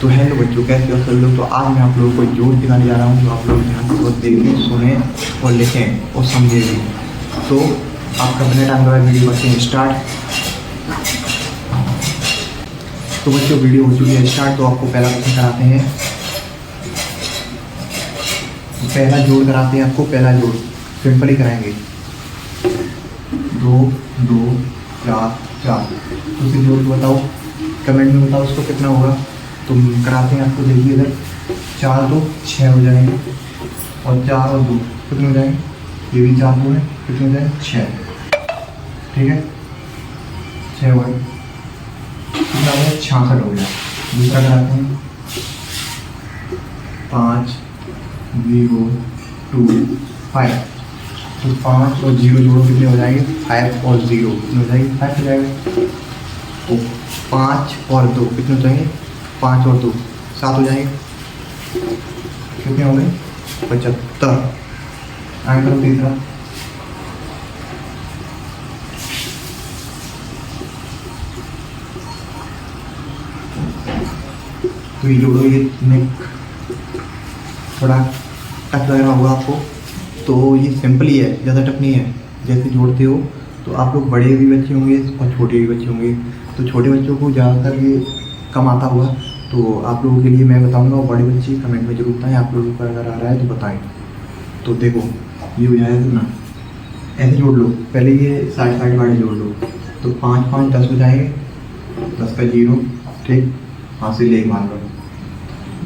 तो हेलो बच्चों, कैसे हो सब लोग। तो आज मैं आप लोगों को जोड़ दिखाने जा रहा हूँ, तो आप लोग ध्यान से बहुत देखें, सुने और लिखें और समझे भी। तो आपका बिना टाइम का वीडियो करते हैं स्टार्ट। तो बच्चों वीडियो हो चुकी है स्टार्ट। तो आपको पहला क्वेश्चन कराते हैं, पहला जोड़ कराते हैं आपको। पहला जोड़ सिंपल ही कराएंगे, 2 2 4 4। तो उसे जोड़ के बताओ, कमेंट में बताओ उसको कितना होगा। तो कराते हैं आपको। देखिए इधर 4 2 6 हो जाएंगे, और 4 और 2 कितने हो जाएंगे। ये भी 4 2 है, कितने हो जाएंगे 6। ठीक है, 6 और कितना हो गया 66 हो गया। दूसरा कराते हैं 5 0 2 5। तो 5 और 0 जोड़ो, कितने हो जाएंगे 5 और 0 कितने हो जाएंगे 5 हो जाएगा। तो 5 और 2 कितने हो जाएंगे 5 और 2 7 हो जाएंगे। कितने हो गए 75। आगे करो तीसरा, तो ये जोड़ो। ये थोड़ा टफ लग रहा होगा आपको, तो ये सिंपल ही है, ज़्यादा टफ नहीं है। जैसे जोड़ते हो तो आप लोग बड़े भी बच्चे होंगे और छोटे भी बच्चे होंगे, तो छोटे बच्चों को ज़्यादातर ये कम आता हुआ, तो आप लोगों के लिए मैं बताऊंगा। और बड़े बच्चे कमेंट में जरूर बताएं, आप लोगों को अगर आ रहा है तो बताएं। तो देखो ये हो जाएगा ना, ऐसे जोड़ लो। पहले ये साइड साइड वाले जोड़ लो। तो 5 5 10 हो जाएंगे, 10 का 0। ठीक, हाथ से ले मान लो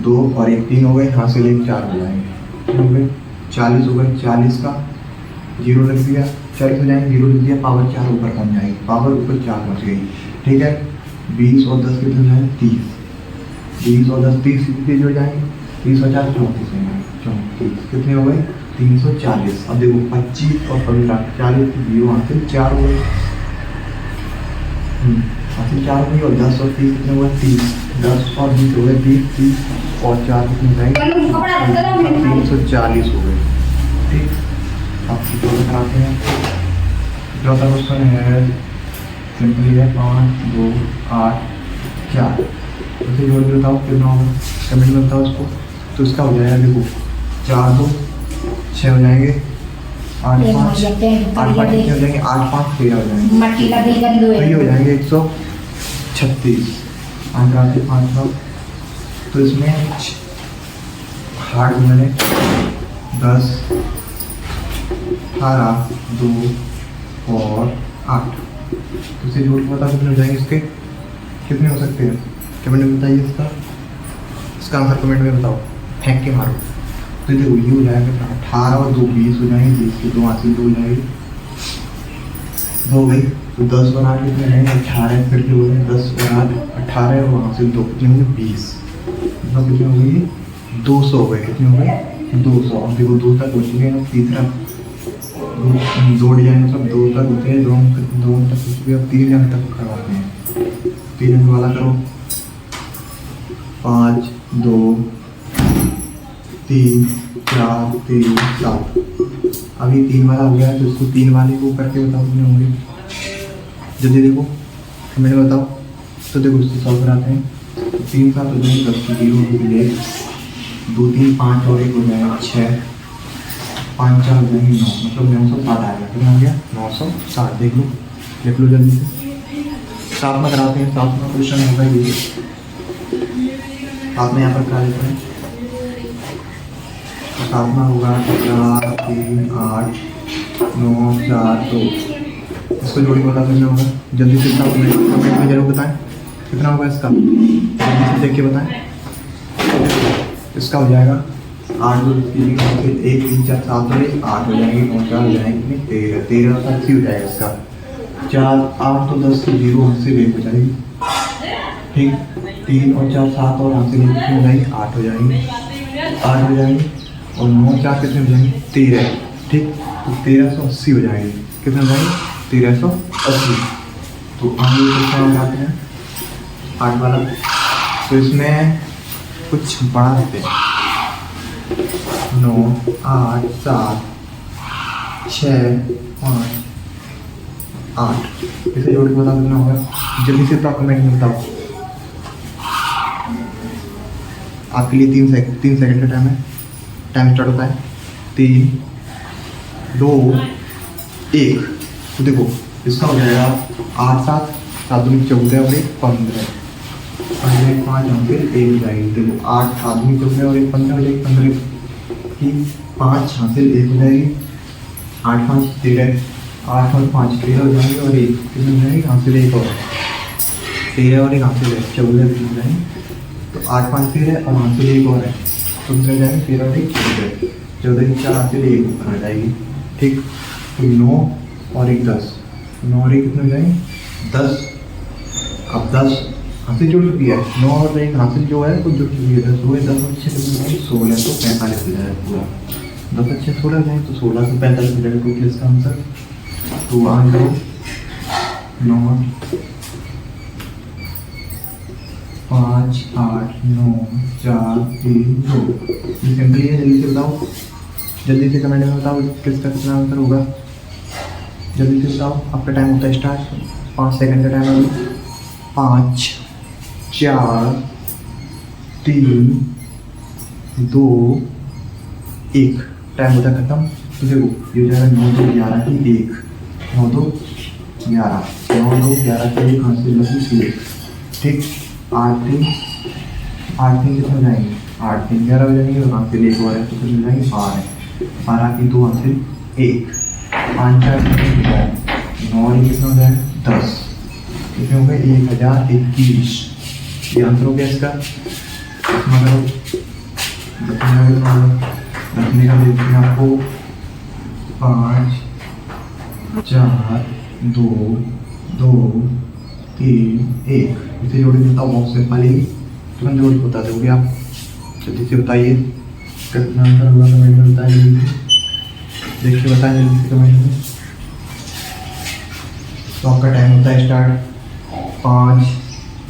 2 और 1 3 हो गए, हाथ से ले 4 हो जाएंगे। कितने हो गए 40 हो गए। 40 का 0 रख दिया, 40 हो जाएंगे, 0 रख दिया, पावर 4 ऊपर बन जाएगी, पावर ऊपर 4 बच गई। ठीक है, 20 और 10 कितने हो जाएंगे 30। 20 और 10 30 कितने जुड़ जाएंगे, 30 और 4 34 हो जाएंगे। 34 कितने हो गए 340। अब देखो 25 और 15 40 0 हासिल 4 हो गए, हासिल 4 हो गई। और 10 और 30 कितने हुए 30। 10 और 20 हो गए 30 30 और 4 कितने हो जाएंगे 340 हो गए। ठीक, अब चौथा कराते हैं। चौथा क्वेश्चन है सिंपली है 5 2 8 4। उसे जोड़ के बताओ कितना होगा, कमेंट में बताओ उसको। तो इसका हो जाएगा, देखो 4 2 6 हो जाएंगे, 8 5 कितने हो जाएंगे 8 5 13 हो जाएंगे। तो ये हो जाएंगे 136। आगे आते 5 तो इसमें हार्ड मैंने 10 18 2 और 8। तो इसे जोड़ के बताओ कितने हो जाएंगे इसके, कितने हो सकते हैं कमेंट में बताइए। इसका आंसर कमेंट में बताओ, फेंक के मारो। तो देखो ये हो जाएगा 18 और 2 20 हो जाएंगे, 20 के 2 हासिल 2 हो जाएगी, 2 हो गई। तो 10 और 8 कितने रहेंगे 18, फिर जो है 10 और 8 18 और हासिल 2 कितने होंगे 20। मतलब कितने हो गई 200 हो गए। कितने हो गए 200। अब देखो 2 तक हो चुके हैं। तीसरा 2 डिजाइन मतलब 2 तक होते हैं, 2 तक हो चुके हैं। अब 3 अंक तक करवाते हैं। 3 अंक वाला करो, 5 2 3 4 3 7। अभी 3 वाला हो गया है, तो इसको 3 वाले को करके बताओ कितने होंगे। जल्दी देखो कमेंट में बताओ। तो देखो इसको सॉल्व कराते हैं। 3 7 हो जाएंगे 10 की 0 के लिए, 2 3 5 और 1 हो जाएगा 6, 5 4 हो जाएंगे 9, मतलब 960 आएगा। कितना हो गया 960। देख लो जल्दी से। 7 में कराते हैं। 7 में क्वेश्चन होगा ये, 7 में यहाँ पर करा लेते हैं। 7 में होगा 4 3 8 9 4 2। इसको जोड़ के बता कितना होगा, जल्दी से बताओ, कमेंट में जरूर बताएं कितना होगा इसका, जल्दी से देख के बताएं। इसका हो जाएगा 8 2 3 1 3 4 7 और 8 हो जाएंगे, 9 4 हो जाएंगे 13 13 का 80 हो जाएगा इसका। 4 8 तो 10 की 0 से 1 हो जाएगी। ठीक, 3 और 4 7 और हाथ से 1 कितने हो जाएंगे 8 हो जाएंगे, 8 हो जाएंगे। और 9 4 कितने हो जाएंगे 13। ठीक, तो 1380 हो जाएंगे। कितने हो जाएंगे 1380। तो आगे क्वेश्चन बनाते हैं 8 वाला। तो इसमें कुछ बड़ा देते हैं, 9 8 7 6 5 8। इसे जोड़ के बताओ कितना होगा, जल्दी से बताओ कमेंट में बताओ। आपके लिए 3 सेकंड का टाइम है। टाइम स्टार्ट होता है 3 2 1। तो देखो इसका हो जाएगा 8 7 7 दूनी 14 और 1 15 5 हम फिर 1 हो जाएगी। देखो 8 आदमी 14 और 1 15 हो जाएगी। 15 की 5 हासिल 1 हो जाएगी। 8 5 13 8 और 5 13 हो जाएंगे और 1 कितनी हो जाएगी हासिल 1 और 13 और 1 हासिल है 14 हो जाएंगे। तो 8 5 13 और हासिल 1 और है तो कितने हो जाएंगे 13 और 1 14 14 की 4 हासिल 1 ऊपर आ जाएगी। ठीक तो 9 और 1 10 9 और 1 कितने हो जाएंगे 10। अब 10 हासिल जुड़ चुकी है 9 और 1 हासिल जो है वो जुड़ चुकी है 10 हुए 10 अच्छे 16 तो 45 हो जाएगा पूरा 10 अच्छे 16 जाए तो 16 से 45 हो जाएगा टोटल इसका आंसर। तो आंसर 9 5 8 9 4 3 2। ये सिंपली है। जल्दी से बताओ जल्दी से कमेंट में बताओ किसका कितना आंसर होगा। जल्दी से बताओ आपका टाइम होता है स्टार्ट 5 सेकंड का टाइम है। 5 4 3 2 1 टाइम होता है खत्म। तो देखो ये हो जाएगा 9 2 11 की 1 9 2 11 9 2 11 की 1 हासिल लगी 1। ठीक 8 3 कितने हो जाएंगे 8 3 11 हो जाएंगे और हासिल 1 और है तो कितने हो जाएंगे 12 12 की 2 हासिल 1 5 4 9 और कितना हो जाएगा 10 कितने हो गए 1021। ये आंसर हो गया इसका। मतलब रखने का देखते हैं आपको 5 4 2 2 3 1। इसे जोड़ी बताओ बहुत सिंपल ही तुरंत जोड़ी बता दोगे आप। जल्दी से बताइए कितना आंसर होगा कमेंट में बताइए। देखिए बताइए जल्दी से कमेंट में। तो आपका टाइम होता है स्टार्ट 5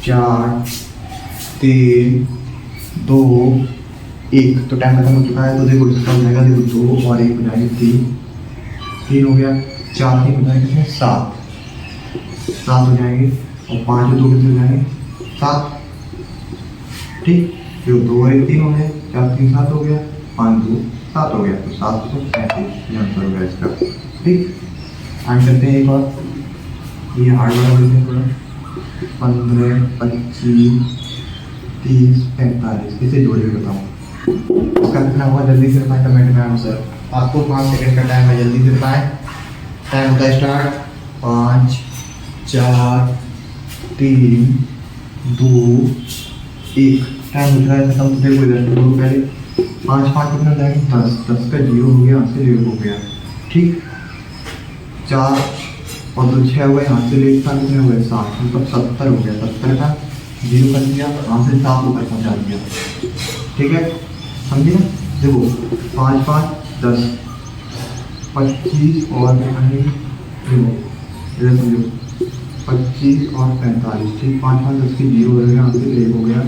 4 3 2 1। तो टाइम खत्म हो चुका है। तो देखो इसका हो जाएगा देखो 2 और 1 हो जाएंगे 3 हो गया 4 3 हो जाएंगे कितने 7 हो जाएंगे और 5 और 2 कितने हो जाएंगे 7। ठीक जो 2 और 1 3 हो गए 4 3 7 हो गया 5 2 7 हो गया तो 735 ये आंसर हो गया इसका। ठीक आगे करते हैं एक और ये हार्ड वाला बोलते हैं थोड़ा 15 25 30 45। इसे जोड़े बताऊँ इसका कितना हुआ जल्दी से बताएं कमेंट में आंसर। आपको 5 सेकंड का टाइम है जल्दी से बताएं। टाइम होता है स्टार्ट 5 4 3 2 1। टाइम हो चुका है खत्म। तो देखो इधर दो पहले 5 5 कितना हो जाएगा 10 10 का 0 हो गया यहाँ से 0 हो गया। ठीक 4 और 2 6 हुए यहाँ से 1 का कितने हुए 7 मतलब 70 हो गया। 70 का 0 कर दिया यहाँ से 7 ऊपर पहुँचा दिया। ठीक है समझिए ना। देखो 5 5 10 25 और देखो इधर समझो 25 और 45। ठीक 5 5 10 की 0 हो गया यहाँ से 1 हो गया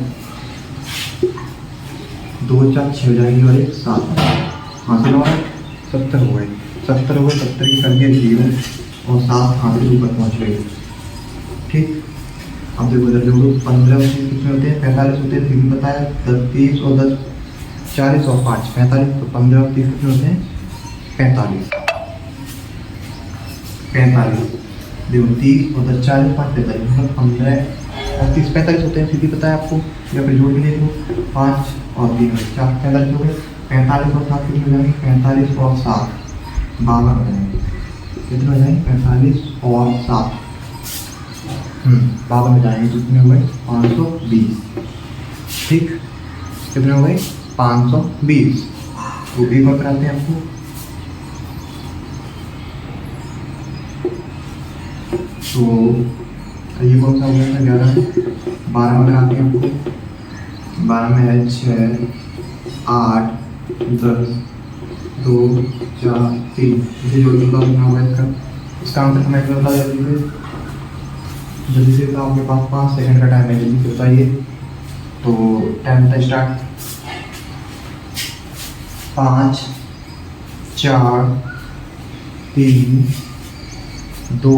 2 4 6 हो जाएगी और 1 7 यहाँ से 70 हो गए 70 हो गए 70 की कर दिया 0 और 7 यहाँ से ऊपर पहुँच गई। ठीक अब देखो इधर देखो 15 कितने होते हैं 45 होते हैं। फिर बताया 10 30 और 10 40 और 5 45। तो 15 और 30 कितने होते हैं 45 देखो 30 और 10 40 5 45 मतलब 15 और 30 45 होते हैं। सीधी पता है आपको या फिर जोड़ के ले लो 5 और 3 4 45 हो गए 45 और 7 कितने हो जाएंगे 45 और 7 52 हो जाएंगे। कितने हो जाएंगे 45 और 7 52 में जाएंगे। कितने हो गए 520। ठीक कितने हो गए 520। तो एक और कराते हैं आपको। तो ये कौन सा हो गया था 11 12 में कराते हैं आपको। 12 में है 6 8 10 2 4 3। इसे जोड़ के कितना होगा इसका आंसर कमेंट में बताओ जल्दी से बताओ। आपके पास 5 सेकंड का टाइम है जल्दी से बताइए। तो टाइम था स्टार्ट 5 4 3 2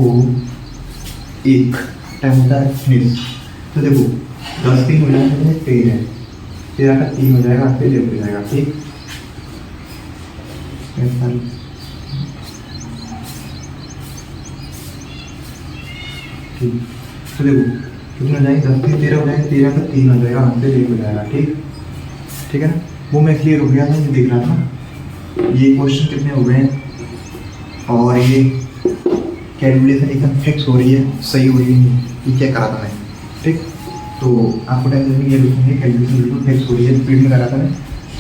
1। टाइम होता है फिनिश। तो देखो 10 3 हो जाएंगे 13 13 का 3 हो जाएगा, फिर 1 हो जाएगा। ठीक, ठीक। तो देखो कितने हो जाएंगे, 10 3 13 हो जाएंगे, 13 का 3 हो जाएगा, फिर 1 हो जाएगा। ठीक, ठीक है ना। वो मैं क्लियर हो गया था, ये देख रहा था ये क्वेश्चन कितने हो गए हैं और ये कैलकुलेशन एकदम फिक्स हो रही है, सही हो रही है नहीं, ये चेक करा था मैं। ठीक, तो आपको टेंशन नहीं, ये लिखेंगे कैलकुलेशन बिल्कुल फिक्स हो रही है, स्पीड में करा था मैं,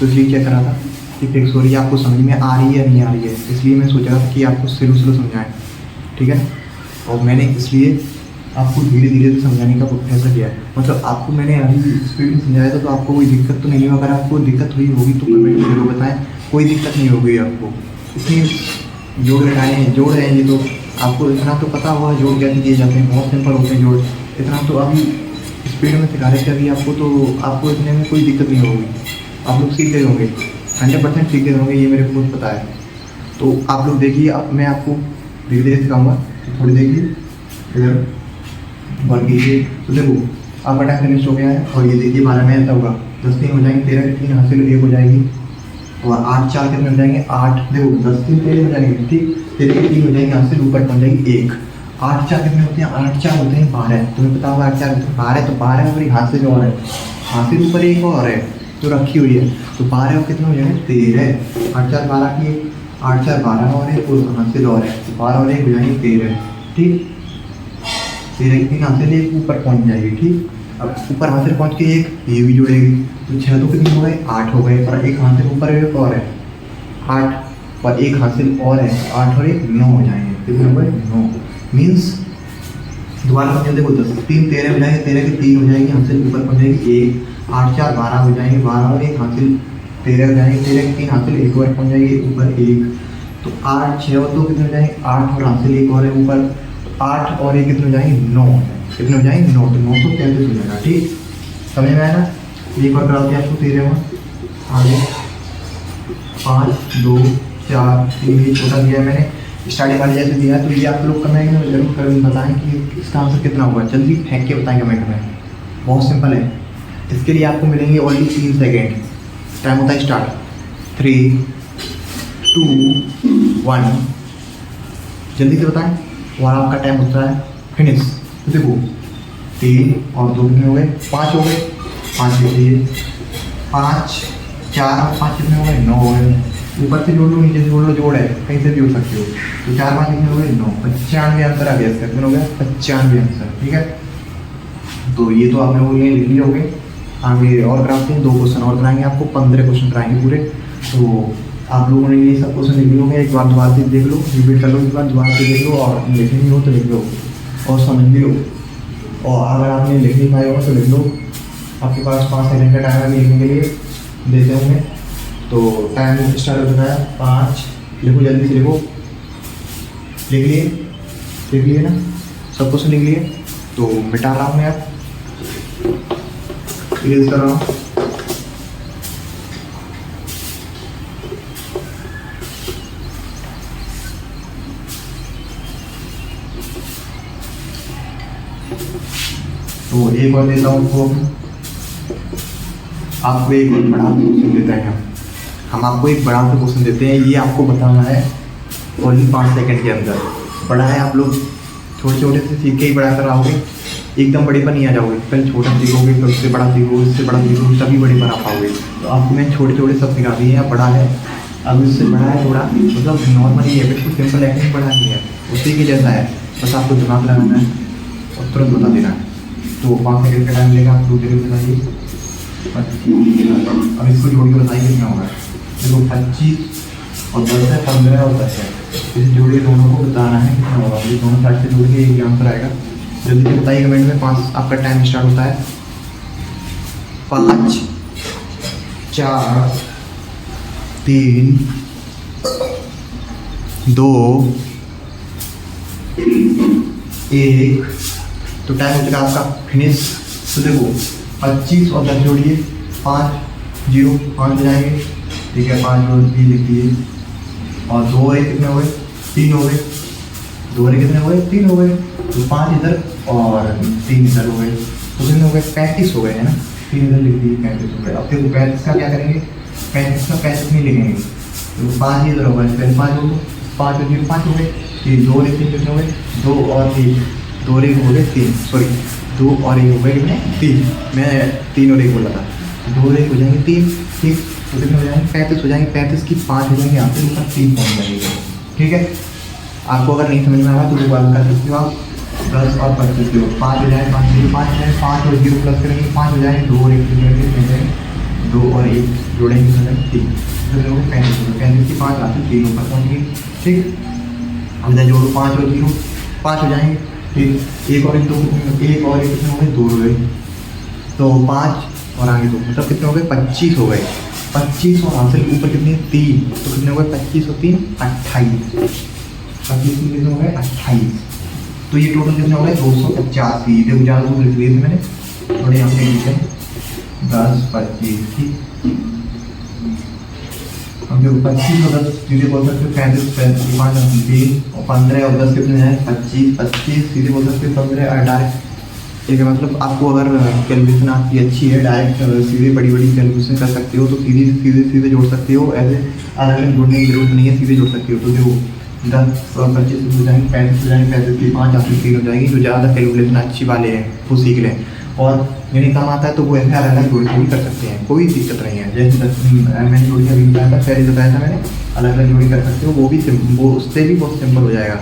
तो इसलिए चेक करा था कि फिक्स हो रही है, आपको समझ में आ रही है नहीं आ रही है, इसलिए मैं सोच रहा था कि आपको स्लो स्लो समझाएं। ठीक है, और मैंने इसलिए आपको धीरे धीरे से समझाने का फैसला किया है। मतलब आपको मैंने अभी स्पीड में समझाया था, तो आपको कोई दिक्कत तो नहीं हुआ। अगर आपको दिक्कत हुई होगी तो कमेंट में जरूर बताएं। कोई दिक्कत नहीं होगी आपको, इतनी जोड़ घटाए हैं, जोड़ हैं ये, तो आपको इतना तो पता होगा जोड़ कैसे किए जाते हैं, बहुत सिंपल होते हैं जोड़। इतना तो अभी स्पीड में सिखा रहे थे अभी आपको, तो आपको इतने में कोई दिक्कत नहीं होगी। आप लोग सीख गए होंगे, 100% सीख गए होंगे, ये मेरे को बहुत पता है। तो आप लोग देखिए, अब मैं आपको धीरे धीरे सिखाऊंगा, तो थोड़ी देखिए इधर और कीजिए। तो देखो आपका टाइम फिनिश हो गया है, और ये देखिए 12 में ऐसा होगा, 10 3 हो जाएंगे, 13 के 3 हासिल 1 हो जाएगी, और 8 4 कितने हो जाएंगे, 8। देखो 10 3 13 हो जाएंगे। ठीक, 13 के 3 हो जाएंगे, हासिल ऊपर पहुँच जाएगी 1। 8 4 कितने होते हैं, 8 4 होते हैं 12। तुम्हें पता होगा 8 4 12, तो 12 और एक हासिल और है, हासिल ऊपर एक और है जो रखी हुई है, तो 12 और कितने हो जाएंगे 13। 8 4 12 की 8 4 12 और है, और हासिल और है, तो 12 और 1 हो जाएंगे 13। ठीक, 13 के 3 हासिल 1 ऊपर पहुँच जाएगी। ठीक, अब ऊपर हासिल पहुँच के 1 ये भी जुड़ेगी, तो 6 तो कितने हो गए, 8 हो गए, और एक हासिल ऊपर एक और है 8, और एक हासिल और है 8 और 1 9 हो जाएंगे। कितने हो गए 9। मीन्स दोबारा समझे, देखो 10 3 13 हो जाएंगे, 13 के 3 हो जाएंगे, हासिल ऊपर पहुँच जाएगी 1। 8 4 12 हो जाएंगे, 12 और 1 हासिल 13 हो जाएंगे, 13 के 3 हासिल 1 और पहुँच जाएगी ऊपर 1। तो 8 6 और 2 कितने हो जाएंगे, 8 और हासिल 1 और है ऊपर, 8 और 1 कितने हो जाएंगे 9। कितने हो जाएंगे 9, तो 933 हो जाएगा। ठीक, समझ में आया ना। एक बार कराते हैं आपको 13 में आगे 5 2 4 3, ये छोटा दिया है मैंने, स्टार्टिंग वाले जैसे दिया है, तो ये आप लोग कमेंट में जरूर कर बताएं कि इसका आंसर कितना होगा। जल्दी फेंक के बताएं कमेंट में, बहुत सिंपल है। इसके लिए आपको मिलेंगे ओनली 3 सेकेंड। टाइम होता है स्टार्ट, 3 2 1, जल्दी से बताएं, और आपका टाइम होता है फिनिश। तो देखो 3 और 2 कितने हो गए, 5 हो गए, 5 लिख लिए, 5 4 और 5 कितने हो गए, 9 हो गए। ऊपर से जोड़ लो, नीचे से जोड़ लो, जोड़ है कहीं से भी जोड़ सकते हो। तो 4 5 कितने हो गए 9, 95 आंसर आ गया इसका। कितने हो गया 95 आंसर। ठीक है, तो ये तो आपने वो ये लिख लिए होंगे। आगे और कराते हैं, 2 क्वेश्चन और कराएंगे आपको, 15 क्वेश्चन कराएंगे पूरे। तो आप लोगों ने ये सब क्वेश्चन लिख लिए होंगे, एक बार दोबारा से देख लो, रिपीट कर लो, एक बार दोबारा से देख लो, और लिखनी हो तो लिख लो और समझ भी लो। और अगर आपने लिख नहीं पाए हो तो लिख लो, आपके पास 5 सेकंड का टाइम है लिखने के लिए देते होंगे। तो टाइम स्टार्ट हो चुका है, 5 लिखो, जल्दी से लिखो। लिख लिए ना, सब क्वेश्चन लिख लिए। तो मिटा रहा हूँ मैं, आप इरेज कर रहा हूँ। तो एक और देता हूँ आपको एक और बड़ा क्वेश्चन देते हैं हम आपको एक बड़ा सा क्वेश्चन देते हैं। ये आपको बताना है ओनली 5 सेकंड के अंदर। बड़ा है, आप लोग छोटे छोटे से सीख के ही बड़ा कर आओगे, एकदम बड़े पर नहीं आ जाओगे। पहले छोटा सीखोगे, फिर उससे बड़ा सीखोगे, उससे बड़ा सीखोगे, तभी बड़े पर आ पाओगे। तो आपको मैं छोटे छोटे सब सिखा दिए हैं। बड़ा है, अब इससे बड़ा है थोड़ा, मतलब नॉर्मली है, बिल्कुल सिंपल एक्टिंग बड़ा नहीं है, उसी के जैसा है, बस आपको दिमाग लगाना है और तुरंत बता देना है। तो 5 सेकंड का टाइम लेगा, आप दूसरे को बताइए। अब इसको जोड़ के बताइए कितना होगा। देखो 25 और 10 है, 15 और 10 है, इस जोड़े दोनों को बताना है कितना होगा। ये दोनों साइड से जोड़ के एक आंसर आएगा। जल्दी से बताइए कमेंट में। 5 आपका टाइम स्टार्ट होता है। 5 4 3 2 1। तो टाइम हो चुका आपका फिनिश। तो देखो 25 और 10 जोड़िए, 5 0 5 हो जाएंगे। ठीक है, 5 जोड़ भी लिख दिए, और 2 और 1 कितने हो गए, 3 हो गए। 2 और 1 कितने हो गए, 3 हो गए। तो 5 इधर और 3 इधर हो गए, तो कितने हो गए, 35 हो गए, है ना। 3 इधर लिख दिए, 35 हो गए। अब देखो 35 का क्या करेंगे, 35 का 35 नहीं लिखेंगे, तो 5 इधर होगा, पहले 5 हो गए, 5 और 0 5 हो गए, ये 2 और 1 कितने हो गए, 2 और 1, 2 और 1 हो गए 3, सॉरी 2 और 1 हो गए कितने 3, मैं 3 और 1 बोला था, 2 और 1 हो जाएंगे 3, ठीक, तो कितने हो जाएंगे 35 हो जाएंगे, 35 की 5 हो जाएंगे, यहाँ पे ऊपर 3 पहुँच जाएंगे, ठीक है। आपको अगर नहीं समझ में आ रहा तो दोबारा कर सकते हो आप, 10 और 25 हो, 5 हो जाए, 5 0 5 हो जाए, 5 और 0 प्लस करेंगे 5 हो जाए, 2 और 1 हो जाएंगे, 2 और 1 जोड़ेंगे हो जाएंगे 3, तो 35 हो गए, 35 की 5 आते 3 ऊपर पहुँच गई, ठीक। अब इधर जोड़ो 5 और 0 5 हो जाएंगे, ठीक, 1 और 1 2 1 और 1 कितने हो गए 2 हो गए, तो 5 और आगे 2 मतलब कितने हो गए 25 हो गए, 25 और हासिल ऊपर कितने 3, तो कितने हो गए 25 और 3 28, 25 में कितने हो गए 28, तो ये टोटल कितने हो गए 285, देखो ज़्यादा दूर लिख लिए थे मैंने, थोड़े यहाँ पे लिखे 10 25 की, हम जो 25 और 10 सीधे बोल सकते हो 35 35 5 3 और 15 और 10 कितने हैं 25 25 सीधे बोल सकते हो 15 और डायरेक्ट एक मतलब आपको अगर कैलकुलेशन आपकी अच्छी है डायरेक्ट सीधे बड़ी बड़ी कैलकुलेशन कर सकते हो, तो सीधे सीधे सीधे जोड़ सकते हो, ऐसे अलग अलग जोड़ने की जरूरत नहीं है, सीधे जोड़ सकते हो। तो देखो 10 और 25 हो जाएंगे 35 हो जाएंगे, 35 की 5 आपकी 3 हो जाएगी, जो ज़्यादा कैलकुलेशन अच्छी वाले हैं वो सीख लें, और जिन्हें कम आता है तो वो ऐसे अलग अलग जोड़ के भी कर सकते हैं, कोई दिक्कत नहीं है। जैसे मैंने जोड़ के अभी बताया था, पहले बताया था मैंने, अलग अलग जोड़ी कर सकते हो, वो भी वो उससे भी बहुत सिंपल हो जाएगा,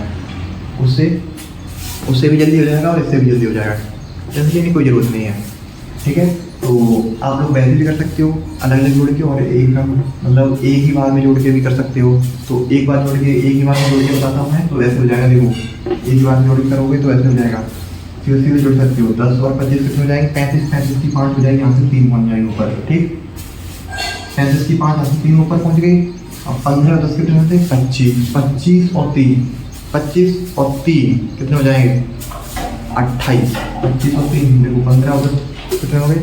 उससे भी जल्दी हो जाएगा और इससे भी जल्दी हो जाएगा, जल्दी लेने की कोई ज़रूरत नहीं है, ठीक है। तो आप लोग वैसे भी कर सकते हो अलग अलग जोड़ के, और एक मतलब एक ही बार में जोड़ के भी कर सकते हो, तो एक बार जोड़ के एक ही बार में जोड़ के बताता हूँ मैं, तो ऐसे हो जाएगा, देखो एक ही बार में जोड़ के करोगे तो ऐसे हो जाएगा, सीधे सीधे जोड़ सकते हो, 10 और 25 कितने हो जाएंगे 35 35 की 5 हो जाएगी, यहाँ से 3 पहुँच जाएंगे ऊपर, ठीक, 35 की 5 यहाँ से 3 ऊपर पहुँच गई। अब 15 और 10 कितने होते हैं 25 25 और 3 25 और 3 कितने हो जाएंगे 28, 25 और 3 देखो 15 और 10 कितने हो गए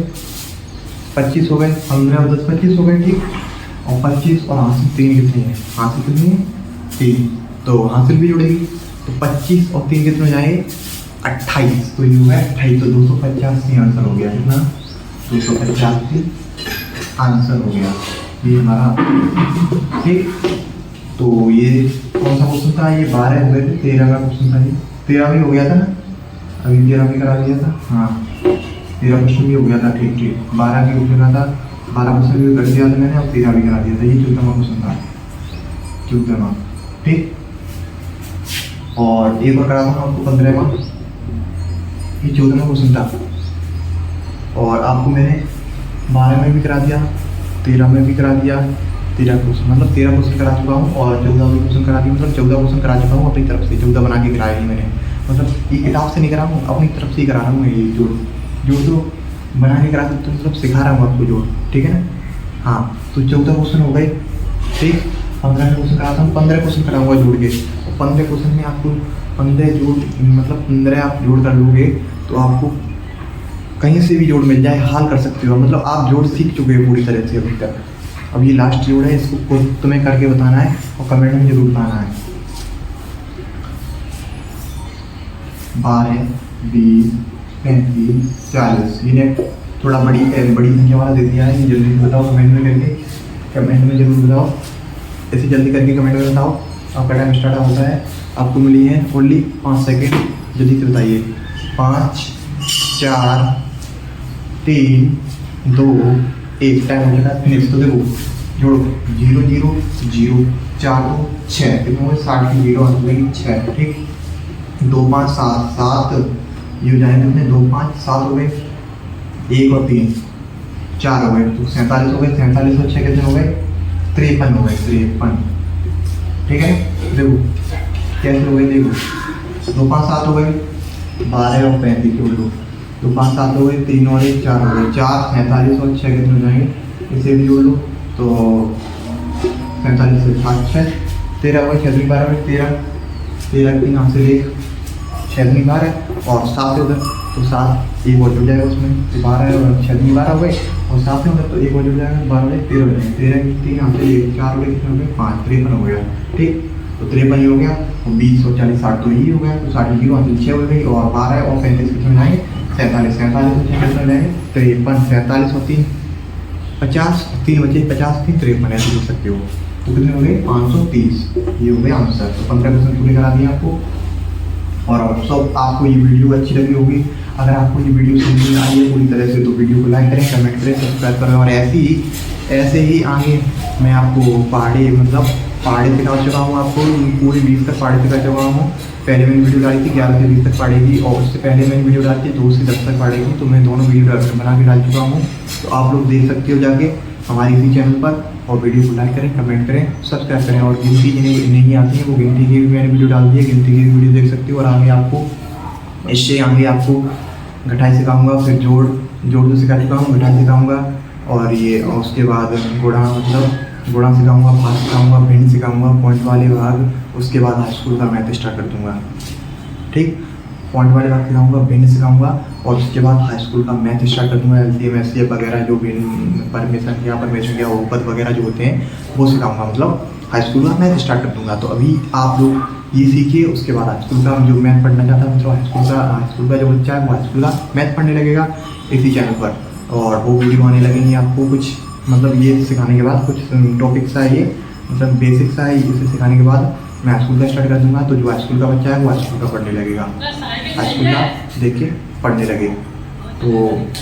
25 हो गए, 15 और 10 25 हो गए, ठीक, और 25 और हासिल 3 कितनी है, हासिल कितनी है 3, तो हासिल भी जुड़ेगी, तो 25 और 3 कितने हो जाएंगे 28, तो ये हुआ 28, तो 285 आंसर हो गया, कितना 285 आंसर हो गया ये हमारा, ठीक। तो ये कौन सा क्वेश्चन था, ये 12 हो गए थे, 13 का क्वेश्चन था, ये 13 भी हो गया था ना, अभी 13 भी करा दिया था, हाँ 13 क्वेश्चन भी हो गया था, ठीक ठीक, 12 भी हो गया था, 12 क्वेश्चन भी कर दिया था मैंने, और 13 भी करा दिया था, ये 14वां क्वेश्चन था, 14वां, ठीक। और एक और करा था आपको 15वां, ये 14वां क्वेश्चन था, और आपको मैंने 12 में भी करा दिया, 13 में भी करा दिया, 13 क्वेश्चन मतलब 13 क्वेश्चन करा चुका हूँ, और 14 भी क्वेश्चन करा दिया, मतलब 14 क्वेश्चन करा चुका हूँ अपनी तरफ से, 14 बना के कराया ही मैंने, मतलब ये किताब से नहीं करा हूँ, अपनी तरफ से ही करा रहा हूँ, ये जोड़ तो बना के करा सकते हो, मतलब सिखा रहा हूँ आपको जोड़, ठीक है ना। हाँ तो 14 क्वेश्चन हो गए, ठीक, 15 क्वेश्चन कराता हूँ, 15 क्वेश्चन कराऊंगा जोड़ के, 15 क्वेश्चन में आपको 15 जोड़ मतलब 15 आप जोड़ कर लोगे तो आपको कहीं से भी जोड़ मिल जाए हाल कर सकते हो, मतलब आप जोड़ सीख चुके हो पूरी तरह से अभी तक। अब ये लास्ट जोड़ है, इसको तुम्हें करके बताना है और कमेंट में जरूर बताना है। 12 20 35 40, इन्हें थोड़ा बड़ी संख्या वाला दे दिया है, ये जल्दी बताओ कमेंट में करके, कमेंट में जरूर बताओ, ऐसे जल्दी करके कमेंट में बताओ। आपका टाइम स्टार्ट होता है, आपको मिली है ओनली 5 सेकेंड, जल्दी से बताइए। 5 4 3 2 1, टाइम हो जाएगा फिनिश। तो देखो जोड़ो 0 0 0 4 2 6 कितने हुए 60 की 0 आंसर लगेगी 6, ठीक। 2 5 7 7 ये हो जाएंगे कितने 2 5 7 हो गए, 1 और 3 4 हो गए, तो 47 हो गए, 47 और 6 कितने हो गए 53 हो गए, 53, ठीक है। देखो कैसे हो गए, देखो 2 5 7 हो गए, 12 और 35 जोड़ लो, 2 5 7 हो गए, 3 और 1 4 हो गए, 4 47 और 6 कितने हो जाएंगे, इसे भी जोड़ लो, तो 47 से 7 6 13 हो गए, 6 12 हो गए, 13 3 यहाँ से 1 6 12 और 7 उधर, तो 7 एक और जुड़ जाएगा उसमें, तो 12 और 6 12 हो गए और 7 उधर, तो एक और जुड़ जाएगा 12 हो जाएगा 13 हो जाएगा, 13 की 3 यहाँ से 1 4 हो गए, कितने हो गए 5 53 हो गया, ठीक। तो 53 हो गया, और 20 और 40 60 तो यही हो गया, तो 60 की 0 6 हो गई, और 12 और 35 कितने हो जाएंगे 47 बच्चे कितना हो जाएंगे 53, 47 और 3 50, 3 बचे 50 3 53 ऐसे लिख सकते हो। तो कितने हो गए 530, ये हो गए आंसर। तो 15% पूरे करा दिए आपको। और सब आपको ये वीडियो अच्छी लगी होगी। अगर आपको ये वीडियो समझ में आई है पूरी तरह से तो वीडियो को लाइक करें, कमेंट करें, सब्सक्राइब करें। और ऐसे ही आगे मैं आपको पहाड़ी सिखा चुका हूँ, आपको पूरी 20 तक पहाड़ी सिखा चुका हूँ। पहले मैंने वीडियो डाली थी 11 से 20 तक पढ़ेगी, और उससे पहले मैंने वीडियो डाली थी 2 से 10 तक पढ़ेगी। तो मैं दोनों वीडियो बना के डाल चुका हूँ, तो आप लोग देख सकते हो जाके हमारे इसी चैनल पर। और वीडियो को लाइक करें, कमेंट करें, सब्सक्राइब करें। और गिनती जिन्हें नहीं आती है वो गिनती की भी मैंने वीडियो डाल दी है, गिनती की वीडियो देख सकते हो। और आगे आपको घटाई सिखाऊंगा, फिर जोड़ तो सिखा चुका हूँ, घटाई सिखाऊंगा। और उसके बाद गुणा सिखाऊंगा, भाग सिखाऊंगा, भिन्न सिखाऊंगा, पॉइंट वाले भाग। उसके बाद हाई स्कूल का मैथ स्टार्ट कर दूंगा। ठीक, पॉइंट वाले भाग सिखाऊंगा, भिन्न सिखाऊंगा, और उसके बाद हाई स्कूल का मैथ स्टार्ट कर दूंगा। LCM SCF वगैरह जो भिन्न परमेशन या बहुपद वगैरह जो होते हैं वो सिखाऊंगा, मतलब हाई स्कूल का मैथ स्टार्ट कर दूंगा। तो अभी आप लोग ये सीखिए, उसके बाद हाई स्कूल का जो मैथ पढ़ना चाहता है, मतलब हाई स्कूल का जो बच्चा है वो हाई स्कूल का मैथ पढ़ने लगेगा इसी चैनल पर। और वो वीडियो आने लगेंगी आपको कुछ, मतलब ये सिखाने के बाद कुछ टॉपिक सा है, ये मतलब बेसिक सा है। इसे सिखाने के बाद मैं हाई स्कूल का स्टार्ट कर दूंगा। तो जो हाई स्कूल का बच्चा है वो हाई स्कूल का पढ़ने लगेगा, हाई स्कूल का देख के पढ़ने लगे। तो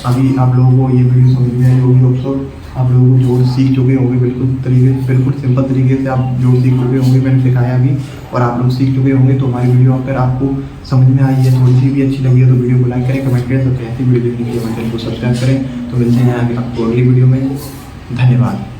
अभी आप लोगों को ये वीडियो समझ में आई होगी। दोस्तों आप लोगों को जोड़ सीख चुके होंगे, बिल्कुल सिंपल तरीके से आप जोड़ सीख चुके होंगे, मैंने सिखाया भी, और आप लोग सीख चुके होंगे। तो हमारी वीडियो अगर आपको समझ में आई है, थोड़ी सी भी अच्छी लगी है, तो वीडियो को लाइक करें, कमेंट करें। सबसे ऐसी वीडियो देखने के लिए हमारे चैनल को सब्सक्राइब करें। तो मिलते हैं आगे आपको अगली वीडियो में। धन्यवाद।